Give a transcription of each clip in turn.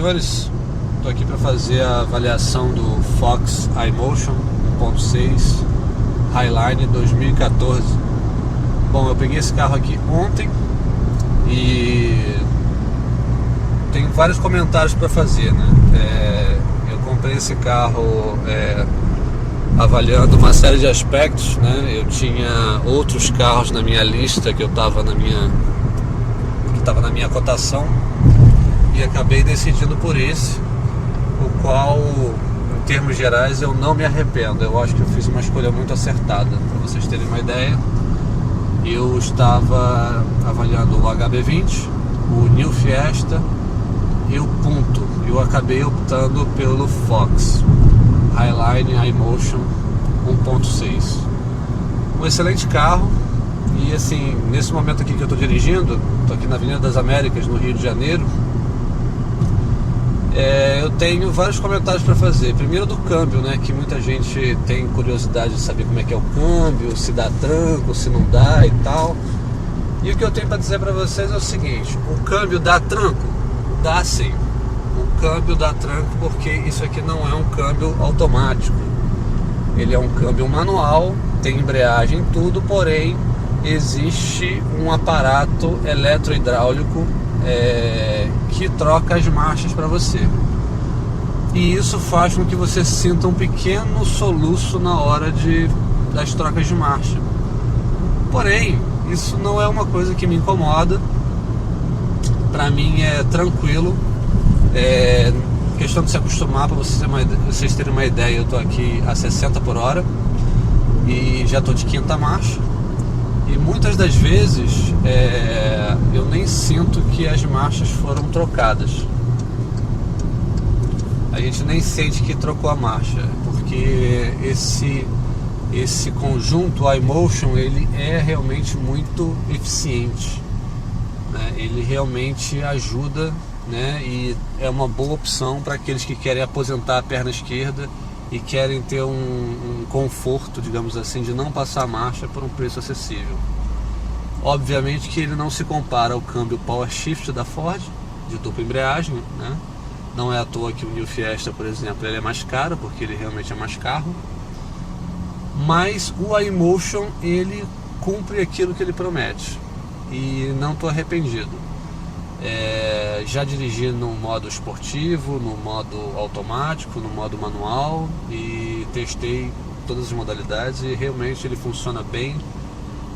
senhores, estou aqui para fazer a avaliação do Fox iMotion 1.6 Highline 2014. Bom, eu peguei esse carro aqui ontem e tem vários comentários para fazer, né? Eu comprei esse carro avaliando uma série de aspectos, né? Eu tinha outros carros na minha lista que estava na minha cotação e acabei decidindo por esse, o qual, em termos gerais, eu não me arrependo. Eu acho que eu fiz uma escolha muito acertada. Para vocês terem uma ideia, eu estava avaliando o HB20, o New Fiesta e o Punto. Eu acabei optando pelo Fox Highline iMotion 1.6. Um excelente carro. E assim, nesse momento aqui que eu estou dirigindo, estou aqui na Avenida das Américas, no Rio de Janeiro, eu tenho vários comentários para fazer. Primeiro do câmbio, né, que muita gente tem curiosidade de saber como é que é o câmbio, se dá tranco, se não dá e tal. E o que eu tenho para dizer para vocês é o seguinte: o câmbio dá tranco? Dá sim. O câmbio dá tranco porque isso aqui não é um câmbio automático. Ele é um câmbio manual, tem embreagem e tudo, porém existe um aparato eletrohidráulico que troca as marchas para você. E isso faz com que você sinta um pequeno soluço na hora das trocas de marcha. Porém, isso não é uma coisa que me incomoda. Para mim é tranquilo. Questão de se acostumar. Para vocês terem uma ideia, eu estou aqui a 60 por hora e já estou de quinta marcha. E muitas das vezes eu nem sinto que as marchas foram trocadas. A gente nem sente que trocou a marcha, porque esse conjunto iMotion, ele é realmente muito eficiente, né? Ele realmente ajuda, né? E é uma boa opção para aqueles que querem aposentar a perna esquerda e querem ter um conforto, digamos assim, de não passar a marcha por um preço acessível. Obviamente que ele não se compara ao câmbio Power Shift da Ford, de dupla embreagem, né? Não é à toa que o New Fiesta, por exemplo, ele é mais caro, porque ele realmente é mais carro. Mas o iMotion, ele cumpre aquilo que ele promete. E não estou arrependido. Já dirigi no modo esportivo, no modo automático, no modo manual, e testei todas as modalidades e realmente ele funciona bem,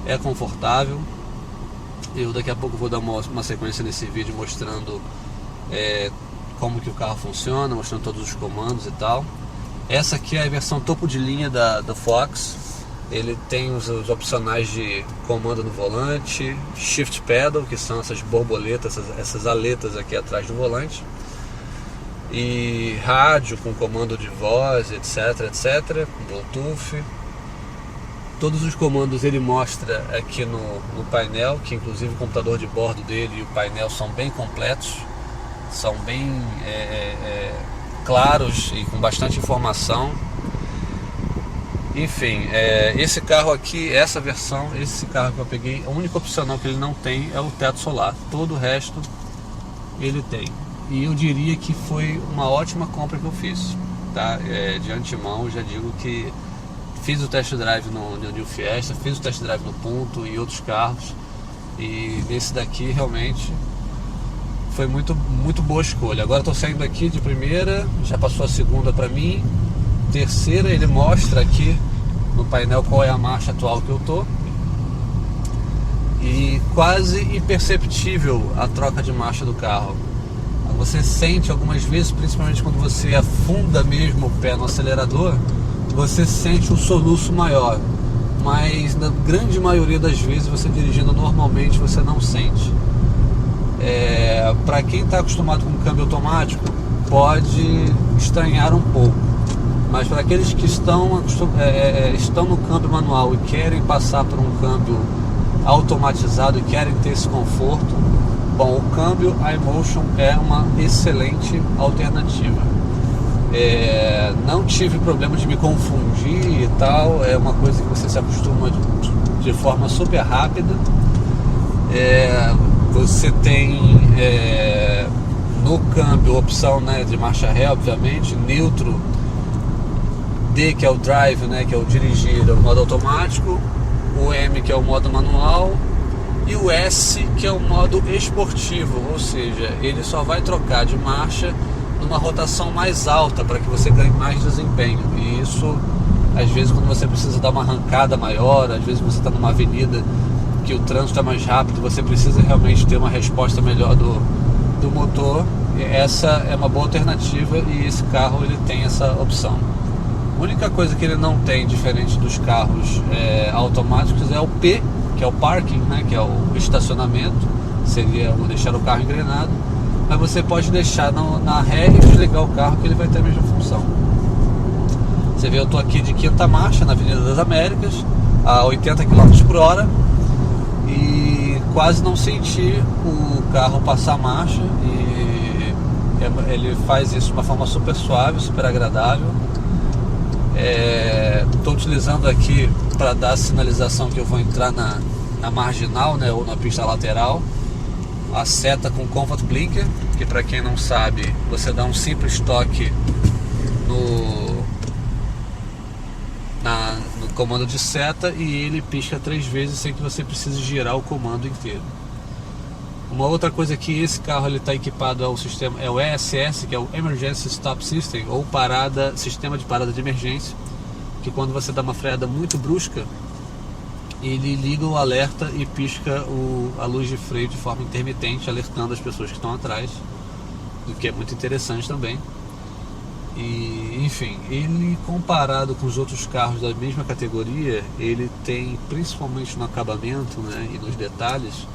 é confortável. Eu daqui a pouco vou dar uma sequência nesse vídeo mostrando como que o carro funciona, mostrando todos os comandos e tal. Essa aqui é a versão topo de linha da Fox. Ele tem os opcionais de comando no volante, shift pedal, que são essas borboletas, essas aletas aqui atrás do volante, e rádio com comando de voz, etc, etc, com Bluetooth. Todos os comandos ele mostra aqui no painel, que inclusive o computador de bordo dele e o painel são bem completos, são bem claros e com bastante informação. Enfim, esse carro aqui, essa versão, esse carro que eu peguei, a única opcional que ele não tem é o teto solar. Todo o resto ele tem. E eu diria que foi uma ótima compra que eu fiz, tá? De antemão eu já digo que fiz o test drive no New Fiesta, fiz o test drive no Punto e outros carros, e nesse daqui realmente foi muito, muito boa escolha. Agora estou saindo aqui de primeira, já passou a segunda para mim. Terceira, ele mostra aqui no painel qual é a marcha atual que eu tô, e quase imperceptível a troca de marcha do carro. Você sente algumas vezes, principalmente quando você afunda mesmo o pé no acelerador, você sente um soluço maior, mas na grande maioria das vezes você dirigindo normalmente você não sente. Para quem está acostumado com câmbio automático pode estranhar um pouco, mas para aqueles que estão no câmbio manual e querem passar por um câmbio automatizado e querem ter esse conforto, bom, o câmbio iMotion é uma excelente alternativa. Não tive problema de me confundir e tal, é uma coisa que você se acostuma de forma super rápida. Você tem no câmbio, opção, né, de marcha ré, obviamente, neutro, D, que é o drive, né, que é o dirigir, é o modo automático, o M, que é o modo manual, e o S, que é o modo esportivo, ou seja, ele só vai trocar de marcha numa rotação mais alta para que você ganhe mais desempenho. E isso, às vezes, quando você precisa dar uma arrancada maior, às vezes você está numa avenida que o trânsito é mais rápido, você precisa realmente ter uma resposta melhor do motor. Essa é uma boa alternativa e esse carro ele tem essa opção. A única coisa que ele não tem, diferente dos carros automáticos, é o P, que é o parking, né, que é o estacionamento, seria deixar o carro engrenado, mas você pode deixar na ré e desligar o carro que ele vai ter a mesma função. Você vê, eu estou aqui de quinta marcha na Avenida das Américas, a 80 km por hora, e quase não senti o carro passar a marcha, e ele faz isso de uma forma super suave, super agradável. Estou utilizando aqui para dar a sinalização que eu vou entrar na marginal, né, ou na pista lateral, a seta com Comfort Blinker, que, para quem não sabe, você dá um simples toque no comando de seta e ele pisca 3 vezes sem que você precise girar o comando inteiro. Uma outra coisa que esse carro está equipado é o ESS, que é o Emergency Stop System, ou sistema de parada de emergência, que quando você dá uma freada muito brusca, ele liga o alerta e pisca a luz de freio de forma intermitente, alertando as pessoas que estão atrás, o que é muito interessante também. E, enfim, ele, comparado com os outros carros da mesma categoria, ele tem, principalmente no acabamento, né, e nos detalhes,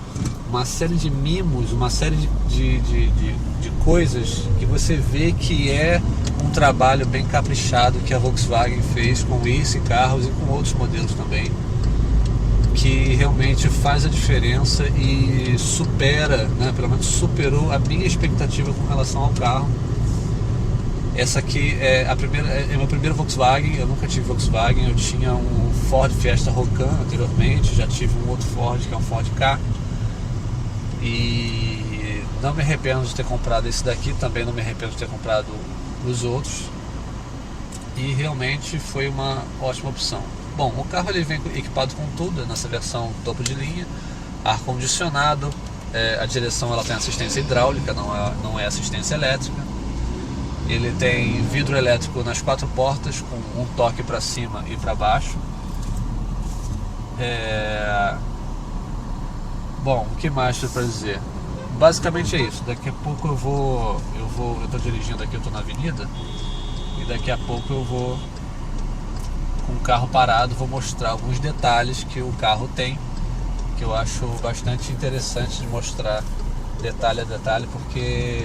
uma série de mimos, uma série de coisas que você vê que é um trabalho bem caprichado que a Volkswagen fez com esse carro e com outros modelos também, que realmente faz a diferença e supera, né, pelo menos superou a minha expectativa com relação ao carro. Essa aqui é meu primeiro Volkswagen. Eu nunca tive Volkswagen. Eu tinha um Ford Fiesta Rocan anteriormente, já tive um outro Ford, que é um Ford Ka, e não me arrependo de ter comprado esse daqui, também não me arrependo de ter comprado os outros, e realmente foi uma ótima opção. Bom, o carro ele vem equipado com tudo nessa versão topo de linha: ar-condicionado, a direção ela tem assistência hidráulica, não é assistência elétrica. Ele tem vidro elétrico nas 4 portas, com um toque para cima e para baixo. Bom, o que mais tem para dizer? Basicamente é isso. Daqui a pouco eu estou dirigindo aqui, eu estou na avenida, e daqui a pouco eu vou, com o carro parado, vou mostrar alguns detalhes que o carro tem, que eu acho bastante interessante de mostrar detalhe a detalhe, porque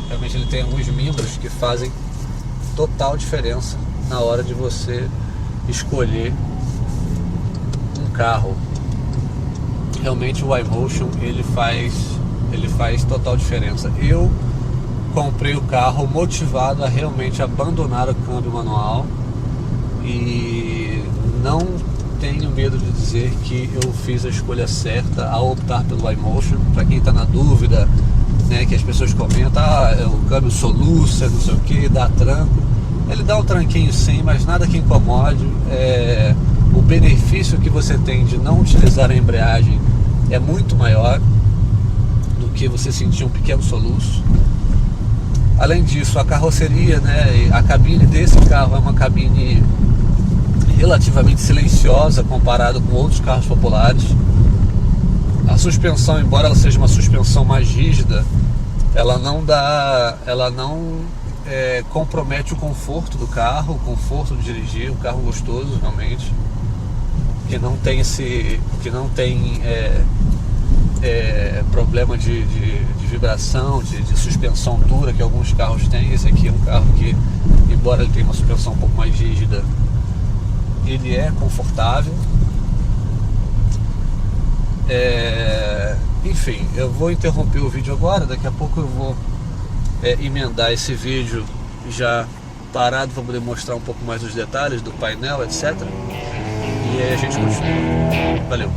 realmente ele tem alguns mimos que fazem total diferença na hora de você escolher um carro. Realmente o iMotion ele faz total diferença. Eu comprei o carro motivado a realmente abandonar o câmbio manual, e não tenho medo de dizer que eu fiz a escolha certa ao optar pelo iMotion. Para quem está na dúvida, né, que as pessoas comentam, o câmbio soluça, não sei o que, dá tranco. Ele dá um tranquinho sim, mas nada que incomode. O benefício que você tem de não utilizar a embreagem é muito maior do que você sentir um pequeno soluço. Além disso, a carroceria, né, a cabine desse carro é uma cabine relativamente silenciosa comparado com outros carros populares. A suspensão, embora ela seja uma suspensão mais rígida, ela não compromete o conforto do carro, o conforto de dirigir, um carro gostoso realmente, que não tem problema de vibração, de suspensão dura que alguns carros têm. Esse aqui é um carro que, embora ele tenha uma suspensão um pouco mais rígida, ele é confortável. Enfim, eu vou interromper o vídeo agora. Daqui a pouco eu vou emendar esse vídeo já parado para poder mostrar um pouco mais os detalhes do painel, etc. E aí a gente continua. Valeu!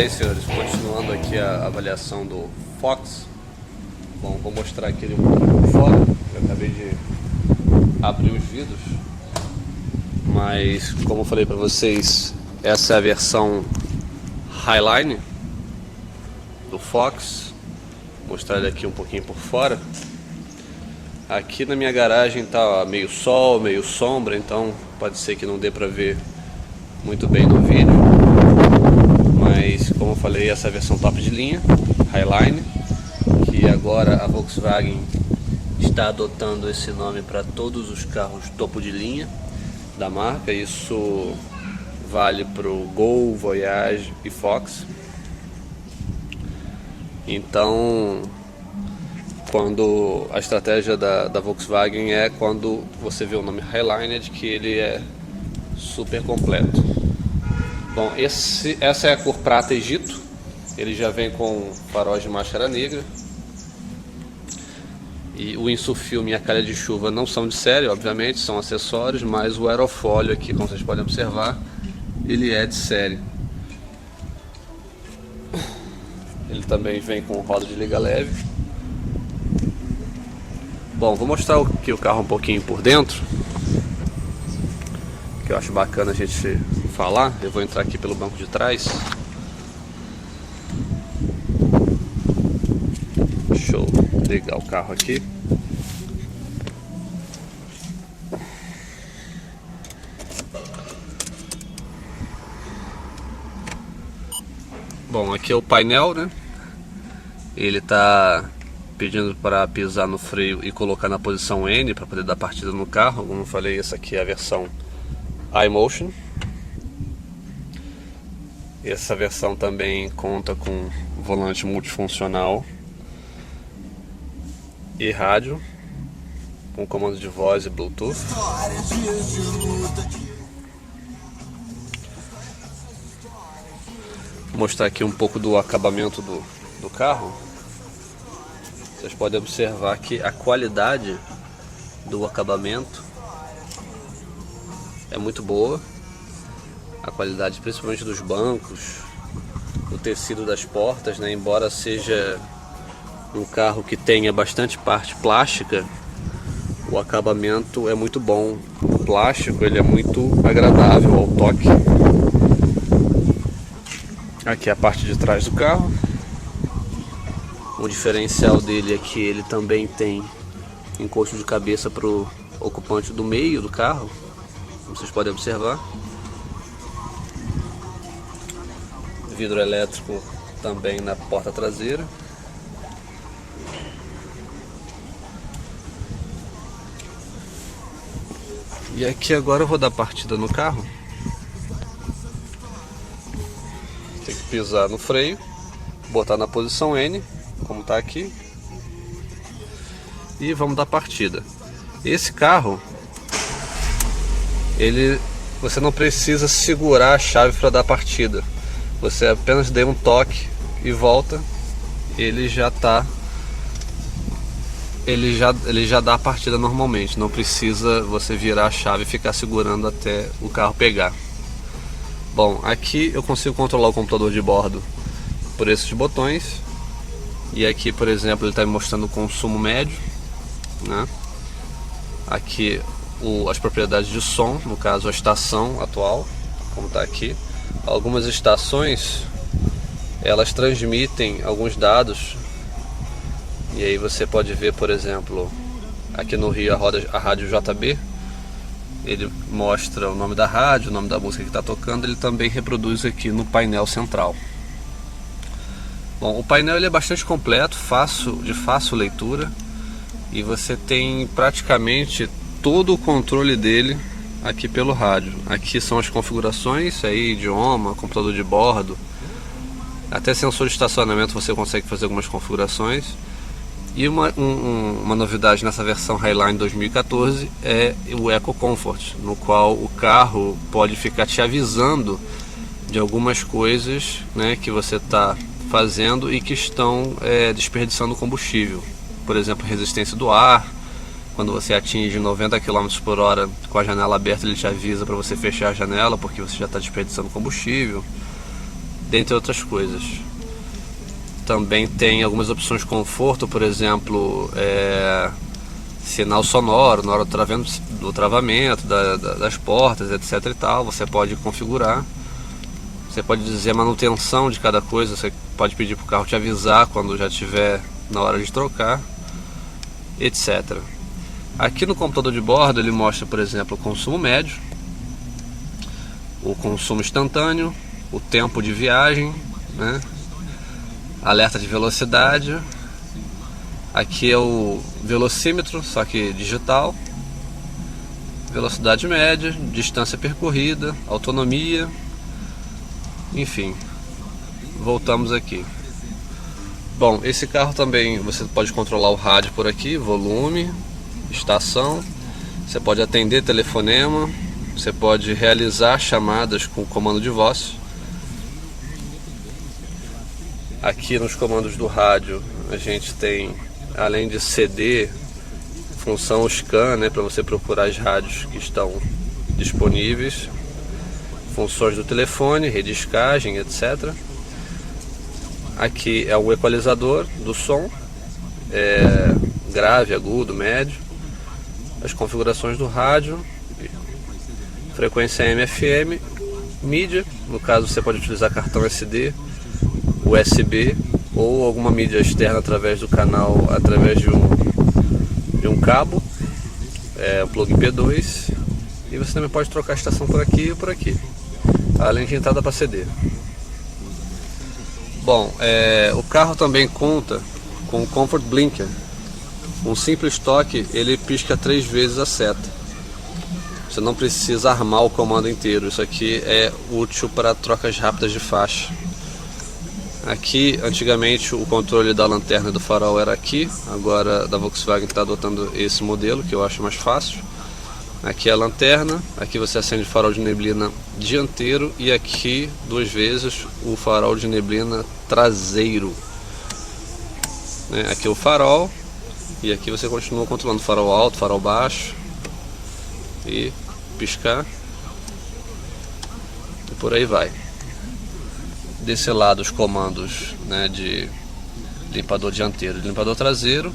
Bem, senhores, continuando aqui a avaliação do Fox. Bom, vou mostrar aqui ele um pouco por fora. Eu acabei de abrir os vidros, mas como eu falei para vocês, essa é a versão Highline do Fox. Vou mostrar ele aqui um pouquinho por fora. Aqui na minha garagem tá meio sol, meio sombra, então pode ser que não dê para ver muito bem no vídeo, mas como eu falei, essa é a versão top de linha Highline, que agora a Volkswagen está adotando esse nome para todos os carros topo de linha da marca. Isso vale para o Gol, Voyage e Fox. Então, quando a estratégia da Volkswagen é, quando você vê o nome Highline, é de que ele é super completo. Bom, essa é a cor prata Egito. Ele já vem com faróis de máscara negra. E o insufilme e a calha de chuva não são de série, obviamente, são acessórios, mas o aerofólio aqui, como vocês podem observar, ele é de série. Ele também vem com roda de liga leve. Bom, vou mostrar aqui o carro um pouquinho por dentro, que eu acho bacana a gente falar. Eu vou entrar aqui pelo banco de trás. Deixa eu ligar o carro aqui. Bom, aqui é o painel, né? Ele tá pedindo para pisar no freio e colocar na posição N para poder dar partida no carro. Como eu falei, essa aqui é a versão iMotion. Essa versão também conta com volante multifuncional e rádio com comando de voz e Bluetooth. Vou mostrar aqui um pouco do acabamento do carro. Vocês podem observar que a qualidade do acabamento é muito boa. A qualidade principalmente dos bancos, o tecido das portas, né? Embora seja um carro que tenha bastante parte plástica, o acabamento é muito bom. O plástico ele é muito agradável ao toque. Aqui é a parte de trás do carro. O diferencial dele é que ele também tem encosto de cabeça para o ocupante do meio do carro, como vocês podem observar. Vidro elétrico também na porta traseira. E aqui agora eu vou dar partida no carro. Tem que pisar no freio, botar na posição N, como está aqui, e vamos dar partida. Esse carro, você não precisa segurar a chave para dar partida. Você apenas dê um toque e volta, ele já dá a partida normalmente. Não precisa você virar a chave e ficar segurando até o carro pegar. Bom, aqui eu consigo controlar o computador de bordo por esses botões. E aqui, por exemplo, ele está me mostrando o consumo médio, né? Aqui as propriedades de som, no caso a estação atual, como está aqui. Algumas estações elas transmitem alguns dados, e aí você pode ver, por exemplo, aqui no Rio a rádio JB. Ele mostra o nome da rádio, o nome da música que está tocando. Ele também reproduz aqui no painel central. Bom, o painel ele é bastante completo, de fácil leitura, e você tem praticamente todo o controle dele aqui pelo rádio. Aqui são as configurações, aí idioma, computador de bordo, até sensor de estacionamento você consegue fazer algumas configurações. E uma novidade nessa versão Highline 2014 é o Eco Comfort, no qual o carro pode ficar te avisando de algumas coisas, né, que você está fazendo e que estão desperdiçando combustível. Por exemplo, resistência do ar. Quando você atinge 90 km por hora com a janela aberta, ele te avisa para você fechar a janela, porque você já está desperdiçando combustível. dentre outras coisas. Também tem algumas opções de conforto, por exemplo, sinal sonoro na hora do travamento das portas, etc e tal. Você pode configurar. Você pode dizer a manutenção de cada coisa. Você pode pedir para o carro te avisar quando já estiver na hora de trocar, etc. Aqui no computador de bordo ele mostra, por exemplo, o consumo médio, o consumo instantâneo, o tempo de viagem, né? Alerta de velocidade. Aqui é o velocímetro, só que digital. Velocidade média, distância percorrida, autonomia. Enfim, voltamos aqui. Bom, esse carro também você pode controlar o rádio por aqui, volume, estação. Você pode atender telefonema. Você pode realizar chamadas com comando de voz. Aqui nos comandos do rádio a gente tem, além de CD, função scan, né, para você procurar as rádios que estão disponíveis, funções do telefone, rediscagem, etc. Aqui é o equalizador do som, grave, agudo, médio, as configurações do rádio, frequência AM/FM, mídia, no caso você pode utilizar cartão SD, USB ou alguma mídia externa através do canal, através de um cabo, um plug P2, e você também pode trocar a estação por aqui e por aqui, além de entrada para CD. Bom, o carro também conta com o Comfort Blinker. Um simples toque ele pisca 3 vezes a seta. Você não precisa armar o comando inteiro. Isso aqui é útil para trocas rápidas de faixa. Aqui, antigamente, o controle da lanterna e do farol era aqui. Agora, da Volkswagen está adotando esse modelo, que eu acho mais fácil. Aqui é a lanterna. Aqui você acende o farol de neblina dianteiro. E aqui, 2 vezes, o farol de neblina traseiro. Aqui é o farol. E aqui você continua controlando farol alto, farol baixo. E piscar. E por aí vai. Desse lado os comandos, né, de limpador dianteiro e limpador traseiro.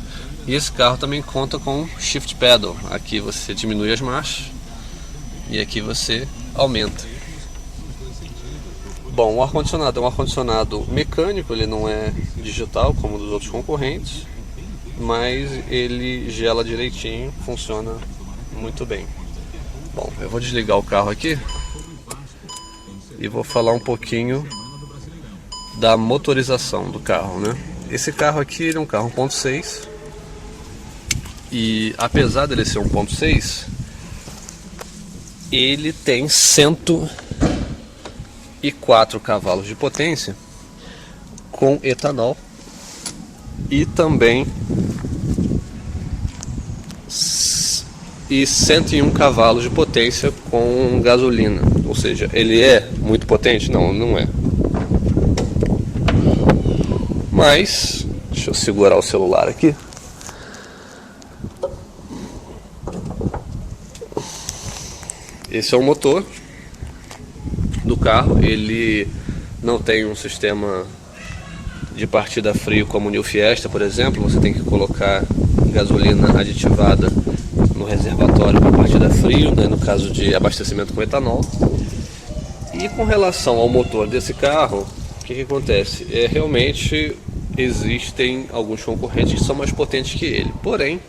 E esse carro também conta com Shift Pedal. Aqui você diminui as marchas e aqui você aumenta. Bom, o ar-condicionado é um ar-condicionado mecânico, ele não é digital como dos outros concorrentes, mas ele gela direitinho, funciona muito bem. Bom, eu vou desligar o carro aqui e vou falar um pouquinho da motorização do carro, né? Esse carro aqui ele é um carro 1.6 e apesar dele ser 1.6, ele tem 104 cavalos de potência com etanol e também 101 cavalos de potência com gasolina. Ou seja, ele é muito potente? Não, não é. Mas, deixa eu segurar o celular aqui. Esse é o motor do carro. Ele não tem um sistema de partida a frio como o New Fiesta, por exemplo. Você tem que colocar gasolina aditivada no reservatório para partida a frio, né, no caso de abastecimento com etanol. E com relação ao motor desse carro, o que acontece? Realmente existem alguns concorrentes que são mais potentes que ele, porém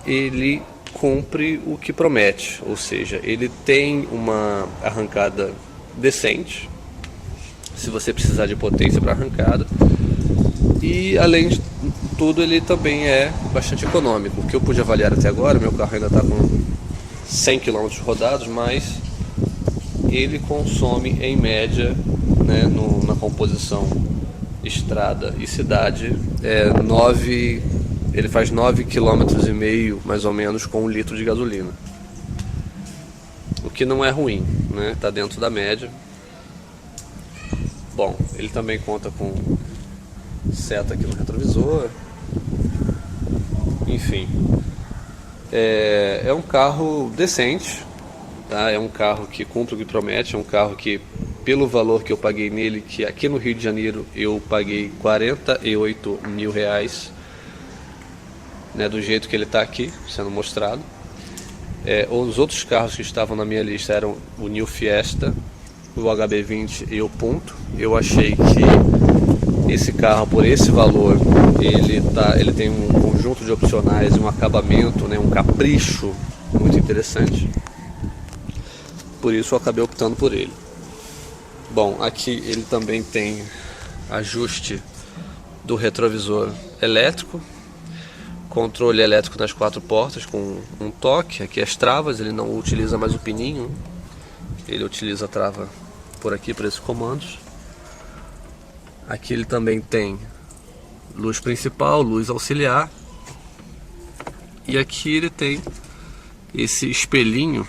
ele cumpre o que promete, ou seja, ele tem uma arrancada decente, se você precisar de potência para arrancada, e além de tudo ele também é bastante econômico. O que eu pude avaliar até agora, meu carro ainda está com 100 km rodados, mas ele consome em média, né, na composição estrada e cidade, ele faz 9,5 km mais ou menos com 1 litro de gasolina, o que não é ruim, né? Tá dentro da média. Bom, ele também conta com seta aqui no retrovisor. Enfim, é um carro decente, tá? É um carro que cumpre o que promete, é um carro que pelo valor que eu paguei nele, que aqui no Rio de Janeiro eu paguei 48 mil reais, né, do jeito que ele está aqui sendo mostrado. Os outros carros que estavam na minha lista eram o New Fiesta, o HB20 e o Punto. Eu achei que esse carro, por esse valor, ele tem um conjunto de opcionais, um acabamento, né, um capricho muito interessante. Por isso eu acabei optando por ele. Bom, aqui ele também tem ajuste do retrovisor elétrico, controle elétrico nas 4 portas com um toque. Aqui as travas, ele não utiliza mais o pininho, ele utiliza a trava por aqui, por esses comandos. Aqui ele também tem luz principal, luz auxiliar, e aqui ele tem esse espelhinho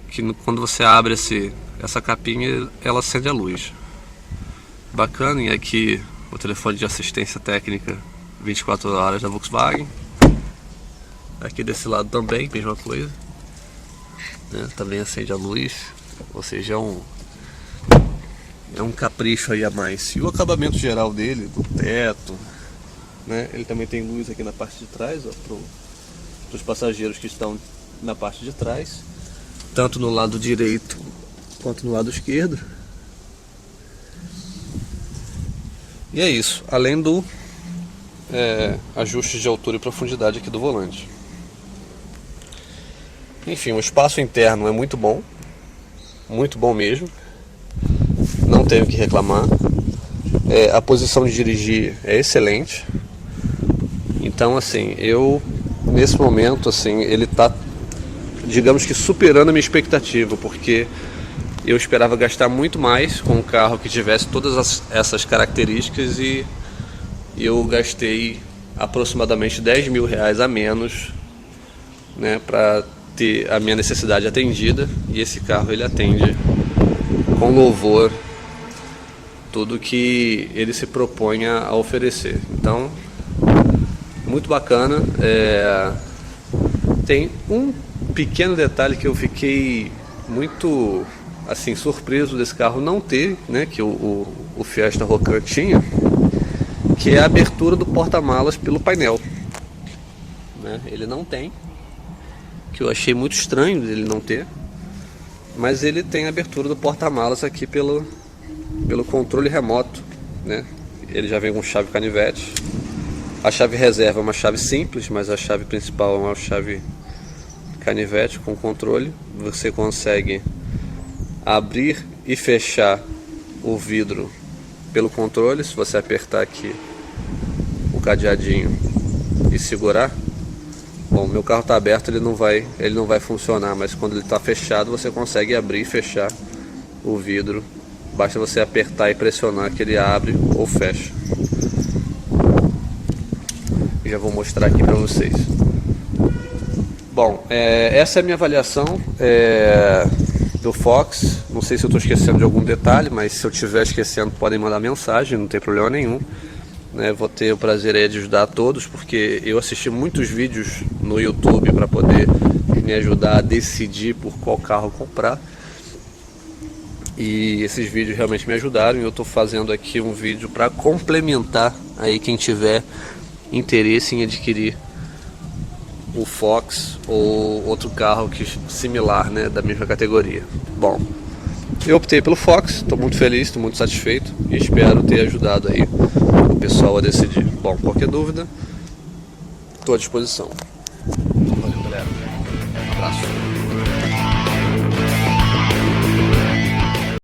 que quando você abre essa capinha, ela acende a luz. Bacana. E aqui o telefone de assistência técnica 24 horas da Volkswagen. Aqui desse lado também, mesma coisa, né? Também acende a luz, ou seja, é um capricho aí a mais. E o acabamento geral dele, do teto, né? Ele também tem luz aqui na parte de trás, para os passageiros que estão na parte de trás, tanto no lado direito quanto no lado esquerdo. E é isso, além do ajustes de altura e profundidade aqui do volante. Enfim, o espaço interno é muito bom mesmo, não tenho o que reclamar. A posição de dirigir é excelente. Então, assim, nesse momento, assim, ele está, digamos que, superando a minha expectativa, porque eu esperava gastar muito mais com um carro que tivesse todas essas características, e eu gastei aproximadamente 10 mil reais a menos, né, para ter a minha necessidade atendida. E esse carro, ele atende com louvor tudo que ele se propõe a oferecer. Então, muito bacana. Tem um pequeno detalhe que eu fiquei muito, assim, surpreso desse carro não ter, né, que o Fiesta Rocan tinha, que é a abertura do porta-malas pelo painel, né? Ele não tem, que eu achei muito estranho ele não ter, mas ele tem a abertura do porta-malas aqui pelo controle remoto, né? Ele já vem com chave canivete. A chave reserva é uma chave simples, mas a chave principal é uma chave canivete com controle. Você consegue abrir e fechar o vidro pelo controle. Se você apertar aqui o cadeadinho e segurar, bom, meu carro está aberto, ele não vai funcionar, mas quando ele está fechado, você consegue abrir e fechar o vidro. Basta você apertar e pressionar que ele abre ou fecha. Já vou mostrar aqui para vocês. Bom, essa é a minha avaliação do Fox. Não sei se eu estou esquecendo de algum detalhe, mas se eu estiver esquecendo, podem mandar mensagem, não tem problema nenhum, né? Vou ter o prazer aí de ajudar a todos, porque eu assisti muitos vídeos no YouTube para poder me ajudar a decidir por qual carro comprar. E esses vídeos realmente me ajudaram, e eu estou fazendo aqui um vídeo para complementar aí quem tiver interesse em adquirir o Fox ou outro carro similar, né, da mesma categoria. Bom, eu optei pelo Fox, estou muito feliz, estou muito satisfeito e espero ter ajudado aí o pessoal a decidir. Bom, qualquer dúvida, estou à disposição.